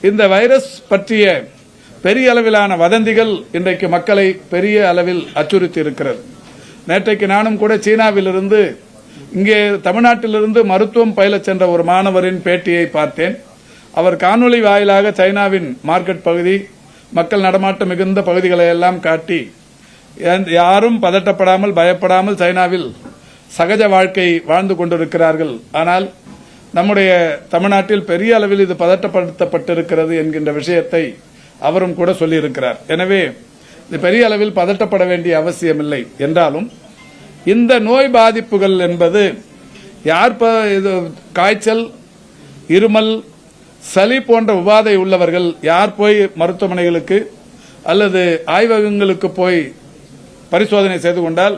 இந்த வைரஸ் பற்றிய பெரிய அளவிலான வதந்திகள் இன்றைக்கு மக்களை பெரிய அளவில் அச்சுறுத்தி இருக்கிறது. நேற்றைக்கு நானும் கூட சீனாவிலிருந்து இங்கே தமிழ்நாட்டிலிருந்து மருத்துவம் பயிலச் சென்ற ஒரு மாணவரின் பேட்டியை பார்த்தேன். அவர் காணொலி வாயிலாக சைனாவின் மார்க்கெட் பகுதி, மக்கள் நடமாட்டம் மிகுந்த பகுதிகளை எல்லாம் காட்டி யாரும் பதட்டப்படாமல் பயப்படாமல் சைனாவில் சகஜ வாழ்க்கை வாழ்ந்து கொண்டிருக்கிறார்கள். ஆனால் நம்முடைய தமிழ்நாட்டில் பெரிய அளவில் இது பதட்டப்படுத்தப்பட்டிருக்கிறது என்கின்ற விஷயத்தை அவரும் கூட சொல்லியிருக்கிறார். எனவே இது பெரிய அளவில் பதட்டப்பட வேண்டிய அவசியமில்லை. என்றாலும் இந்த நோய் பாதிப்புகள் என்பது யார் காய்ச்சல், இருமல், சளி போன்ற உபாதை உள்ளவர்கள் யார் போய் மருத்துவமனைகளுக்கு அல்லது ஆய்வகங்களுக்கு போய் பரிசோதனை செய்து கொண்டால்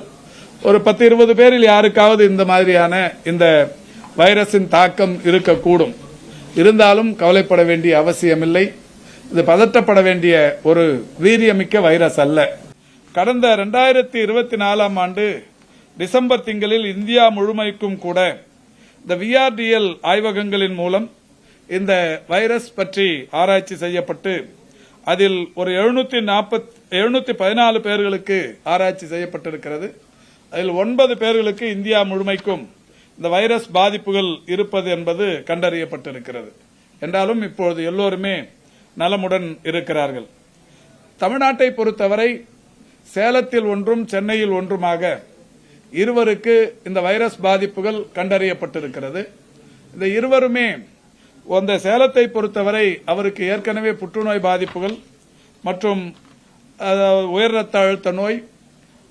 ஒரு 10-20 பேரில் யாருக்காவது இந்த மாதிரியான இந்த வைரஸின் தாக்கம் இருக்கக்கூடும். இருந்தாலும் கவலைப்பட வேண்டிய அவசியமில்லை. இது பதட்டப்பட வேண்டிய ஒரு வீரியமிக்க வைரஸ் அல்ல. கடந்த 2024 ஆண்டு டிசம்பர் திங்களில் இந்தியா முழுமைக்கும் கூட இந்த VRDL ஆய்வகங்களின் மூலம் இந்த வைரஸ் பற்றி ஆராய்ச்சி செய்யப்பட்டு அதில் ஒரு 714 பேர்களுக்கு ஆராய்ச்சி செய்யப்பட்டிருக்கிறது. அதில் 9 பேர்களுக்கு இந்தியா முழுமைக்கும் இந்த வைரஸ் பாதிப்புகள் இருப்பது என்பது கண்டறியப்பட்டிருக்கிறது. என்றாலும் இப்போது எல்லோருமே நலமுடன் இருக்கிறார்கள். தமிழ்நாட்டை பொறுத்தவரை சேலத்தில் ஒன்றும் சென்னையில் ஒன்றுமாக இருவருக்கு இந்த வைரஸ் பாதிப்புகள் கண்டறியப்பட்டிருக்கிறது. இந்த இருவருமே அந்த சேலத்தை பொறுத்தவரை அவருக்கு ஏற்கனவே புற்றுநோய் பாதிப்புகள் மற்றும் உயர் ரத்த அழுத்த நோய்,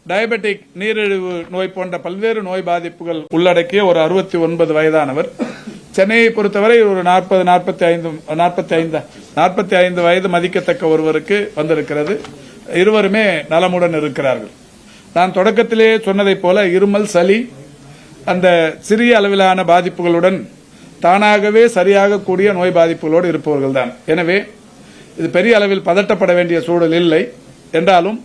டயபெட்டிக் நீரிழிவு நோய் போன்ற பல்வேறு நோய் பாதிப்புகள் உள்ளடக்கிய ஒரு 69 வயதானவர். சென்னையை பொறுத்தவரை ஒரு 45 வயது மதிக்கத்தக்க ஒருவருக்கு வந்திருக்கிறது. இருவருமே நலமுடன் இருக்கிறார்கள். நான் தொடக்கத்திலே சொன்னதைப் போல இருமல், சளி அந்த சிறிய அளவிலான பாதிப்புகளுடன் தானாகவே சரியாக கூடிய நோய் பாதிப்புகளோடு இருப்பவர்கள் தான். எனவே இது பெரிய அளவில் பதட்டப்பட வேண்டிய சூழல் இல்லை. என்றாலும்